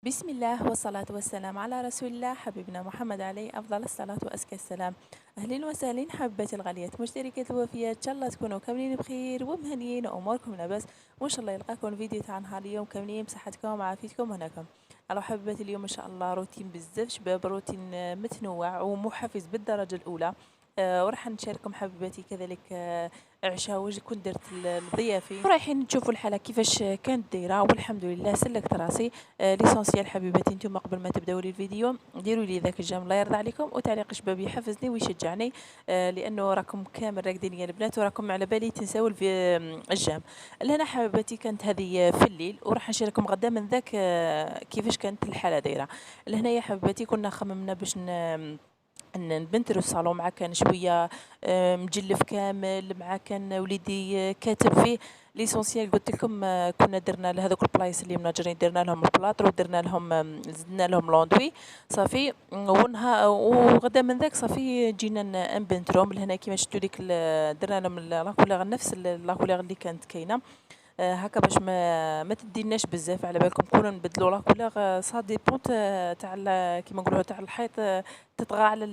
بسم الله والصلاة والسلام على رسول الله حبيبنا محمد عليه أفضل الصلاة وأزكى السلام. أهلين وسهلين حبيباتي الغاليات مشتركات الوفيات، إن شاء الله تكونوا كاملين بخير ومهنيين وأموركم لاباس، وإن شاء الله يلقاكم فيديو تاع نهار اليوم كاملين بصحتكم وعافيتكم هناكم. الو حبيباتي، اليوم إن شاء الله روتين بزاف شباب، روتين متنوع ومحفز بالدرجة الأولى. وراح نشارككم حبيباتي كذلك عشاء واش كنت درت لضيافي، ورايحين نشوفوا الحاله كيفاش كانت دايره، والحمد لله سلكت راسي. ليسونسيال حبيباتي، نتوما قبل ما تبداو لي الفيديو ديروا لي ذاك الجيم الله يرضى عليكم، وتعليق شباب يحفزني ويشجعني، لانه راكم كامل راقدين يا البنات وراكم على بالي تنساو الجام. لهنا حبيباتي كانت هذه في الليل، وراح نشارككم غدا من ذاك كيفاش كانت الحاله دايره. لهنا يا حبيباتي كنا خممنا باش نبنترو الصالون، مع كان شويه مجلف كامل، مع كان وليدي كاتب فيه ليسونسيال. قلت لكم كنا درنا لهذوك البلايص اللي مناجرين درنا لهم البلاطر، ودرنا لهم زدنا لهم لوندوي صافي. وغدا من ذاك صافي جينا نبنتروهم. لهنا كيما شفتوا ديك درنا لهم لاكولير، نفس لاكولير اللي كانت كاينه، هكا باش ما تديناش بزاف. على بالكم كنا نبدلوا لا كولور سا ديبون تاع كيما نقولوا تاع الحيط، تطغى على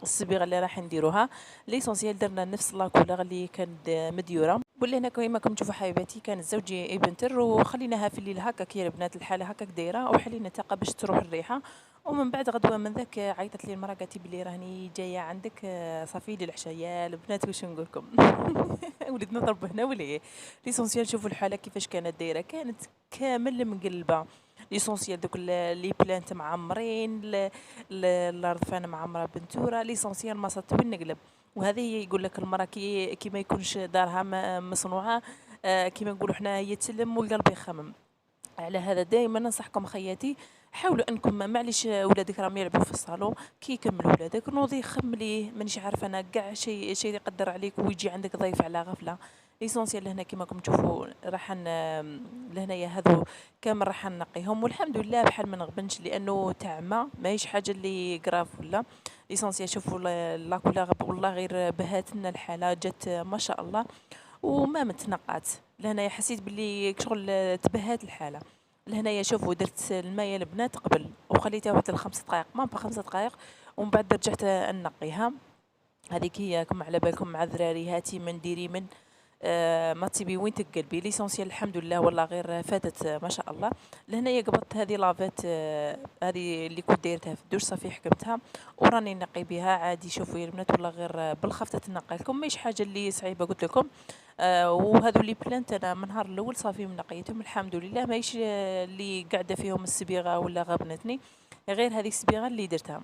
الصبيغه اللي راح نديروها. ليسونسيال درنا نفس لا كولور اللي كانت مديوره. واللي هنا كما راكم تشوفوا حبيباتي كان الزوج يبنتر، وخليناها في الليل هكا كي البنات الحاله هكاك دايره، وحلينا تاقه باش تروح الريحه. ومن بعد غدوه من ذاك عيطت لي المراه قالت لي بلي راني جايه عندك صافي للعشاء. يا البنات واش نقول لكم وليت نضرب هنا ولا ايه. ليسونسيال شوفوا الحاله كيفاش كانت دايره، كانت كامل مقلبه. ليسونسيال دوك لي بلانت معمرين، الارض فانا معمره بنتوره. ليسونسيال ما صدت وين نقلب. وهذه هي يقول لك المراه كي ما يكونش دارها مصنوعه، كيما نقولوا حنا هي تسلم والقلب يخمم. على هذا دائما ننصحكم خياتي، حاولوا انكم معليش ولادك راهم يلعبوا في الصالون، كي يكملوا ولادك نوضي خمليه. مانيش عارفه انا كاع شيء يقدر عليك ويجي عندك ضيف على غفله. ليسونسيال لهنا كما راكم تشوفوا راح لهنايا هذو كامل راح نقيهم، والحمد لله بحال ما نغبنش لانه تاع ماهيش حاجه اللي كراف ولا. ليسونسيال شوفوا لا كولور والله غير بهات لنا الحاله، جات ما شاء الله وما متنقات. لهنايا حسيت باللي شغل تبهات الحاله. لهنايا شوفوا درت الماء يا البنات قبل وخليتها واحد 5 دقائق، ما بقى 5 دقائق، ومن بعد رجعت نقيها. هذيك هي كما على بالكم مع الذراري هاتي من ديري من ما تسيبي وين تقلبي. ليسونسيال الحمد لله والله غير فاتت ما شاء الله. لهنايا قبضت هذه لافيت، هذه اللي كنت دايرتها في الدوش صافي حكمتها وراني نقي بها عادي. شوفوا يا البنات والله غير بالخفطه تنقى لكم، ماهيش حاجه اللي صعيبه قلت لكم. وهذو لي بلانت انا من نهار الاول صافي من نقيتهم الحمد لله، ماهيش اللي قاعده فيهم الصبيغه ولا غابنتني، غير هذه الصبيغه اللي درتها.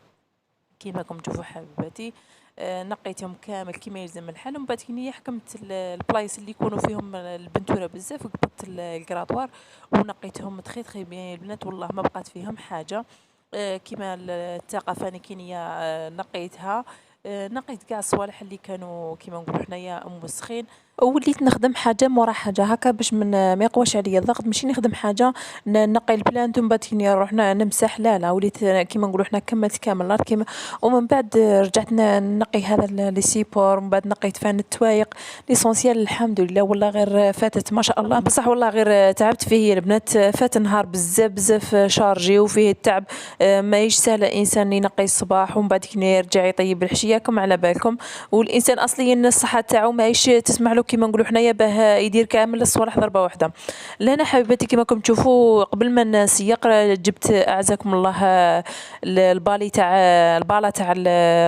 كيما راكم تشوفوا حبيباتي نقيتهم كامل كيما يلزم الحال. ومن بعد كي حكمت البلايص اللي يكونوا فيهم البنتوره بزاف قبضت الكراطوار ونقيتهم تخي بيان البنات والله ما بقات فيهم حاجه. كيما الثقه فاني نقيتها. نقيت كاع الصوالح اللي كانوا كيما نقولوا حنايا موسخين، وليت نخدم حاجه مورا حاجه هكا باش من ما يقواش عليا الضغط. ماشي نخدم حاجه نقي البلانت ومن بعد كي نروح نمسح، لا وليت كيما نقولوا حنا كملت كامل الارض كيما. ومن بعد رجعت نقي هذا لي سيبور، ومن بعد نقيت فان التوايق. ليسونسيال الحمد لله والله غير فاتت ما شاء الله. بصح والله غير تعبت فيه يا البنات، فات نهار بزاف شارجي وفيه التعب. ماهيش سهله الانسان ينقي الصباح ومن بعد كي يرجع يطيب الحشيه كما على بالكم. والانسان اصليا الصحه تاعو ماهيش تسمح له كيما نقولوا حنايا باه يدير كامل الصوالح ضربه واحده. لهنا حبيباتي كما راكم تشوفوا قبل ما نسيق جبت اعزكم الله البالي تاع الباله تاع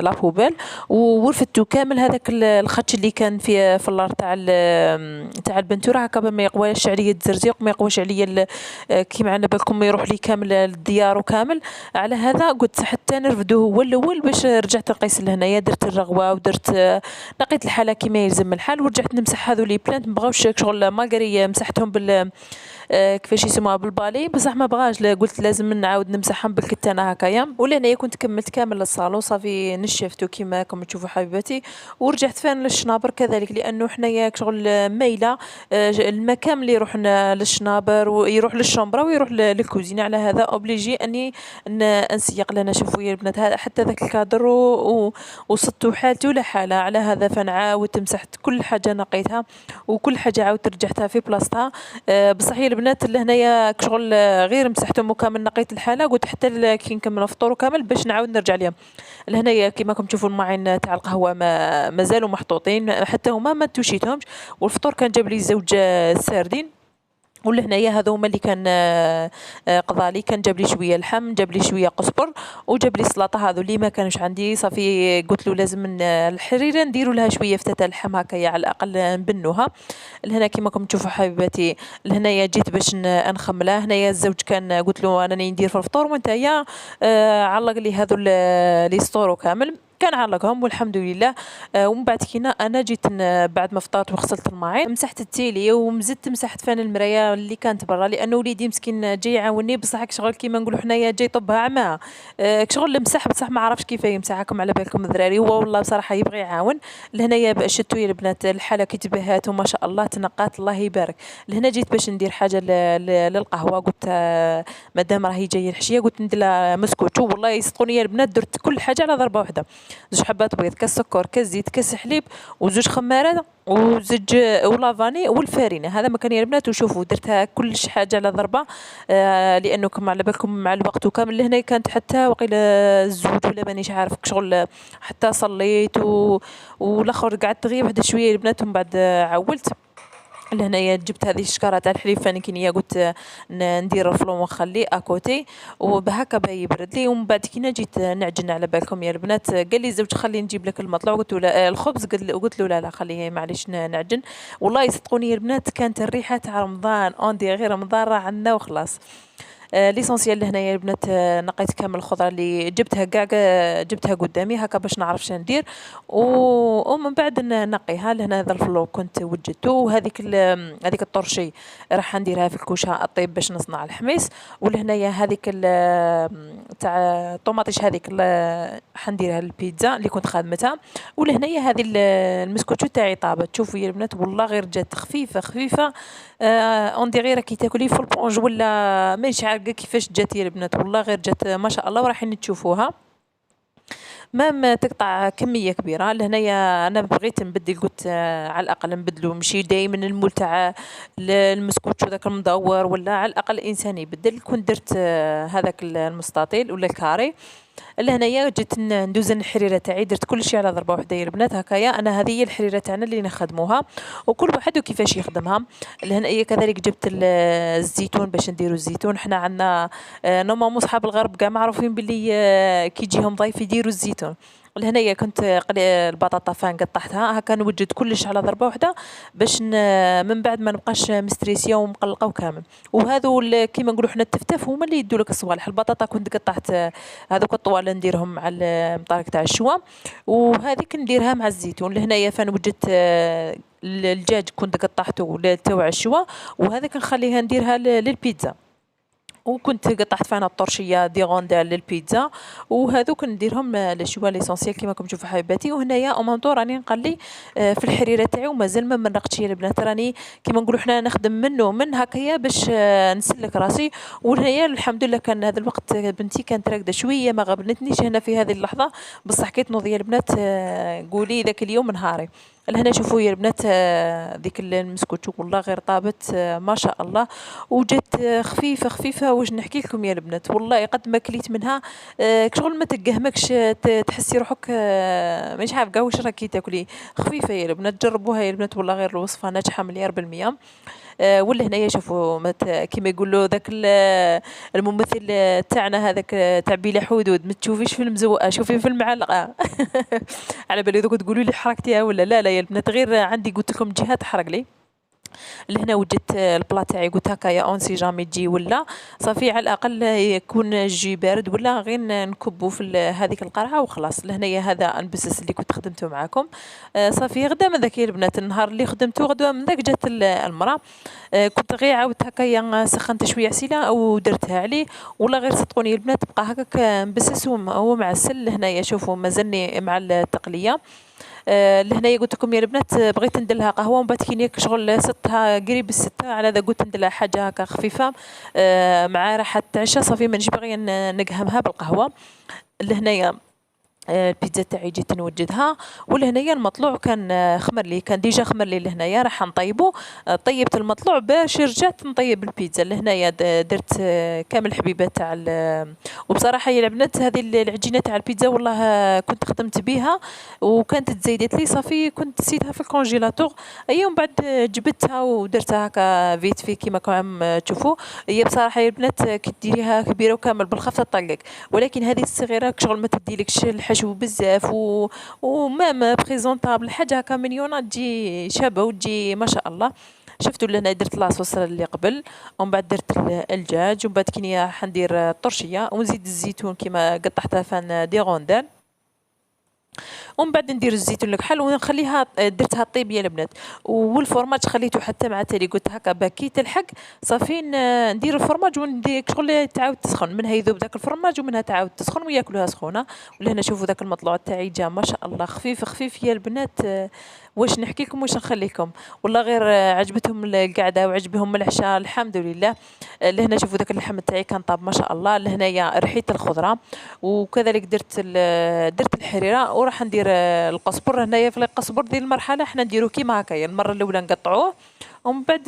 لابوبيل، ورفدتو كامل هذاك الخدش اللي كان في الارض تاع البنتوره هكا ما يقواش عليا الزرزيق، ما يقواش عليا كيما على بالكم يروح لي كامل الديار وكامل. على هذا قلت حتى نرفدوه هو الاول باش رجعت نقيس لهنايا. درت الرغوه ودرت نقيت الحاله كيما يلزم الحال، ورجعت نمسح هذو لي بلانت. مبغاوش شغل مالغري مسحتهم كيفاش يسموها بالبالي، بصح ما بغاش قلت لازم نعاود نمسحهم بالكتانه هكايا. ولهنايا كنت كملت كامل الصالون صافي نشفتو كيما راكم تشوفوا حبيباتي. ورجعت فين للشنابر كذلك لانه حنايا شغل مايله، المكان اللي يروح للشنابر ويروح للشومبره ويروح للكوزينه. على هذا اوبليجي اني نسيق لنا. شوفوا يا البنات حتى ذاك الكادر وصدتو حالتي ولا حاله. على هذا فنعاود مسحت كل حاجه نقيت نقيتها وكل حاجه عاودت رجعتها في بلاصتها. بصح هي البنات لهنايا كشغل غير مسحتهم وكامل نقيت الحاله، قلت حتى كي نكمل الفطور وكامل باش نعاود نرجع ليهم. لهنايا كيما راكم تشوفوا الماعين تاع القهوه مازالوا محطوطين حتى هما ما توشيتهمش. والفطور كان جاب لي زوج ساردين، ولهنايا هذا هما اللي كان قضالي. كان جاب لي شويه لحم، جاب لي شويه قزبر، وجاب لي سلطه. هذو اللي ما كانوش عندي صافي قلت له لازم الحريره نديروا لها شويه فتات اللحم هكايا على الاقل نبنوها. لهنا كيما راكم تشوفوا حبيباتي، لهنايا جيت باش نخملها. هنايا الزوج كان قلت له انا ندير في الفطور وانتيا علق لي هذو لي سطورو كامل، كان علقهم والحمد لله. ومن بعد كينا انا جيت بعد ما فطرت وغسلت الماعين مسحت التيلي ومزدت مسحت فان المرايه اللي كانت برا، لانه وليدي مسكين جاي يعاوني بصح شغل كيما نقولوا حنايا جاي يطبها عماها. شغل المسح بصح ما عرفش كيف يمسحكم على بالكم الذراري، هو والله بصراحه يبغي يعاون. لهنايا شتو يا البنات الحاله كي تبهات وما شاء الله تنقات الله يبارك. لهنا جيت باش ندير حاجه للقهوه، قلت مادام راهي جايه الحشيه قلت ندير لها مسكوتشو. والله يصدقوني يا البنات درت كل حاجه على ضربه واحده، زوج حبات بيض، كاس سكر، كاس زيت، كاس حليب، وزوج خمارات، وزوج ولافاني والفارينه. هذا ما كان يا البنات. وشوفوا درتها كل حاجه على ضربه لانه كما على بالكم مع الوقت وكامل. لهنا كانت حتى وقيله الزوج ولا مانيش عارف شغل، حتى صليت والاخر قعدت غير وحده شويه البنات ومن بعد عولت. لهنايا جبت هذه الشكاره تاع الحليب فانيكينيه، قلت ندير الفلو ونخليه اكوتي وبهكا با يبرد لي. ومن بعد كينا جيت نعجن على بالكم يا البنات. قال لي الزوج خلي نجيب لك المطلوع، قلت له لا الخبز، قلت له لا خليه معليش نعجن. والله يصدقوني يا البنات كانت الريحه تاع رمضان اوندي غير رمضان راه عندنا وخلاص. ليسونسيال لهنايا البنات نقيت كامل الخضره اللي جبتها كاع جبتها قدامي هكا باش نعرف شنو ندير. ومن بعد نقيها. لهنا هذا الفلو كنت وجدته، وهذيك هذيك الطرشي راح نديرها في الكوشه الطيب باش نصنع الحميص. ولهنايا هذيك تاع الطوماطيش هذيك حنديرها للبيتزا اللي كنت خادمتها. ولهنايا هذه المسكوتشو تاعي طابت. شوفوا يا البنات والله غير جات خفيفه خفيفه اون دي غير كي تاكلي في البونج ولا مانيش عارفه كيفاش جات يا البنات. والله غير جات ما شاء الله وراحين تشوفوها ما تقطع كميه كبيره. لهنايا انا بغيت نبدل، قلت على الاقل نبدلو ماشي دائما المول تاع المسكوتشو ذاك المدور، ولا على الاقل الانسان يبدل. كنت درت هذاك المستطيل ولا الكاري. لهنايا جيت ندوز الحريره تاعي، درت كل شيء على ضربه واحده يا البنات هكايا. انا هذه هي الحريره تاعنا اللي نخدموها وكل واحد وكيفاش يخدمها. لهنايا كذلك جبت الزيتون باش نديروا الزيتون. حنا عندنا نورمالمون صحاب الغرب كاع معروفين باللي كي يجيهم ضيف يديروا الزيتون. لهنايا كنت البطاطا فان قطعتها هكا نوجد كلش على ضربه واحده باش من بعد ما نبقاش مستريسيه ومقلقه وكامل. وهذو كيما نقولوا حنا التفتاف هما اللي يدوا لك الصوالح. البطاطا كنت قطعت هذوك الطوال نديرهم مع المطارق تاع الشوا، وهذيك نديرها مع الزيتون. لهنايا فان وجدت الدجاج كنت قطعته تاع الشوا، وهذاك نخليها نديرها للبيتزا. وكنت قطعت فانا الطرشيه دي غوندال للبيتزا، وهذوك نديرهم للشوا ليسونسيال كيما راكم تشوفوا حبيباتي. وهنايا او مام طور راني نقلي في الحريره تاعي ومازال ما مرقتش يا البنات. راني كيما نقولوا حنا نخدم منه من هكايا باش نسلك راسي. وهنايا الحمد لله كان هذا الوقت بنتي كانت راقده شويه ما غبنتنيش هنا في هذه اللحظه، بصح كي تنوض يا البنات قولي ذاك اليوم نهاري. لهنا شوفوا يا البنات ديك المسكوتشو والله غير طابت ما شاء الله، وجات خفيفه خفيفه. واش نحكي لكم يا البنات والله قد ما كليت منها شغل ما تقهمكش تحسي روحك مش عارف كاع واش راكي تاكلي. خفيفه يا البنات جربوها يا البنات والله غير الوصفه ناجحه مليار بالمية. ولا هنايا شوفوا كيما يقولوا ذاك الممثل تاعنا هذاك تاع بلا حدود، ما تشوفيش في المزوقه شوفي في المعلقه. على بالي دوك تقولوا لي حركتيها ولا لا يا البنات، غير عندي قلت لكم جهه تحرق لي. لهنا وجدت البلا تاعي قلت هكايا اون سي جامي تجي ولا صافي على الاقل يكون الجي بارد ولا غير نكبو في هذيك القرعه وخلاص. لهنايا هذا البسس اللي كنت خدمته معاكم صافي غدا من ذاك يا البنات. النهار اللي خدمته غدوه من ذاك جات المراه كنت غير عاودت هكايا سخنت شويه عسيله ودرتها عليه ولا غير صدقوني البنات بقى هكاك مبسس ومعسل. هنايا شوفوا مازلني مع التقليه. لهنايا قلت لكم يا البنات بغيت ندير لها قهوه ومن بعد كي شغل ستها قريب الستة، على ذا قلت ندير لها حاجه هكا خفيفه مع راحه العشاء صافي مانيش باغيه نقهمها بالقهوه. لهنايا البيتزا تاعي جيت نوجدها. ولهنايا المطلوع كان خمر لي، كان ديجا خمر لي لهنايا راح نطيبو. طيبت المطلوع باش رجعت نطيب البيتزا لهنايا. درت كامل الحبيبات تاع وبصراحه يا البنات هذه العجينه تاع البيتزا والله كنت خدمت بها وكانت تزيدت لي صافي، كنت نسيتها في الكونجيلاتور. اي ومن بعد جبتها ودرتها هكا فيت في كيما راكم تشوفوا. هي بصراحه يا البنات كي ديريها كبيره وكامل بالخف تطلق، ولكن هذه الصغيره شغل ما تديلكش الحشو بزاف ومام بريزونطابل حاجه هكا مليونه، تجي شابه وتجي ما شاء الله. شفتوا لهنا درت لاصوص اللي قبل، ومن بعد درت الدجاج، ومن بعد كي راح ندير الطرشيه ونزيد الزيتون كيما قطعتها فان دي غوندان، ومن بعد ندير الزيتون الكحل ونخليها درتها طيب يا البنات. والفرماج خليته حتى مع تالي قلت هكا باكي تلحق صافي ندير الفرماج وندير شغل تعاود تسخن، منها يذوب ذاك الفرماج ومنها تعاود تسخن وياكلوها سخونه. ولهنا شوفوا ذاك المطلوع تاعي جا ما شاء الله خفيف خفيف يا البنات. واش نحكي لكم واش نخليكم، والله غير عجبتهم القعده وعجبهم العشاء الحمد لله. لهنا شوفوا ذاك اللحم تاعي كان طاب ما شاء الله. لهنايا رحيت الخضره وكذلك درت الحريره وراح ندير القزبر. هنايا في القزبر ديال المرحله حنا نديرو كيما هكايا، المره الاولى نقطعوه ومن بعد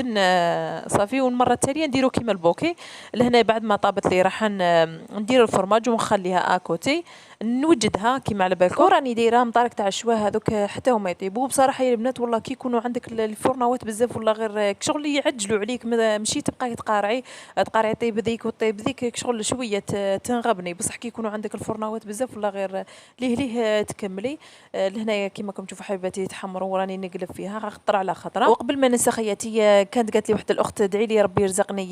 صافي، والمره التاليه نديرو كيما البوكي. لهنا بعد ما طابت لي راح ندير الفرماج ونخليها اكوتي نوجدها كيما على بالكم. راني دايره مطارق تاع الشوا هذوك حتى هما يطيبوا. بصراحه يا البنات والله كي يكونوا عندك الفرنوات بزاف والله غير شغل يعجلوا عليك، ماشي تبقاي تقارعي طيب ذيك وطيب ذيك شغل شويه تنغبني. بصح كي يكونوا عندك الفرنوات بزاف والله غير ليه تكملي. لهنايا كيما راكم تشوفوا حبيباتي يتحمروا وراني نقلب فيها خطره على خطره. وقبل ما ننسى خياتي كانت قالت لي واحده الاخت ادعي لي ربي يرزقني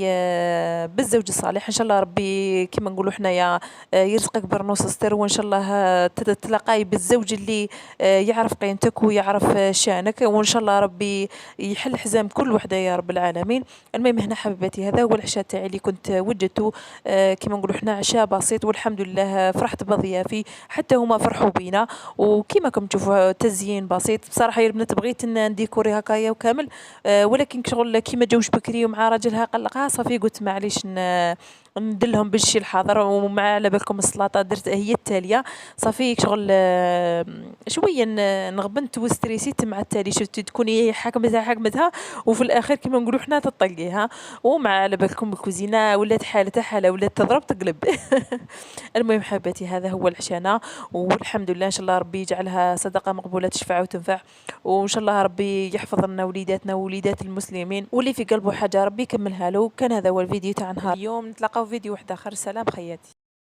بالزوج الصالح ان شاء الله، ربي كيما نقولوا حنايا يرزقك برنوس ستر، وان شاء الله تتلاقاي بالزوج اللي يعرف قيمتك ويعرف شانك، وان شاء الله ربي يحل حزام كل وحده يا رب العالمين. المهم هنا حبيباتي هذا هو العشاء تاعي اللي كنت وجدته. كيما نقولوا حنا عشاء بسيط والحمد لله. فرحت بضيافي حتى هما فرحوا بينا، وكيما راكم تشوفوا تزيين بسيط. بصراحه يا البنات بغيت نديكوري هكايا وكامل، ولكن شغل كيما جاوش بكري ومع راجلها قلقها صافي قلت معليش ندلهم بالشي الحاضر. ومع على بالكم السلطه درت هي التاليه صافي شغل شويه نغبنت وستريسيت مع التالي. شفتي تكوني حكمتها وفي الاخر كيما نقولوا حنا تطلقيها. ومع على بالكم الكوزينه ولات حاله ولات تضرب تقلب. المهم حبيبتي هذا هو العشانه، والحمد لله ان شاء الله ربي يجعلها صدقه مقبوله تشفع وتنفع، وان شاء الله ربي يحفظ لنا وليداتنا ووليدات المسلمين، واللي في قلبه حاجه ربي يكملها له. كان هذا هو الفيديو تاع نهار اليوم، نتلاقاو في فيديو واحد اخر. سلام خياتي.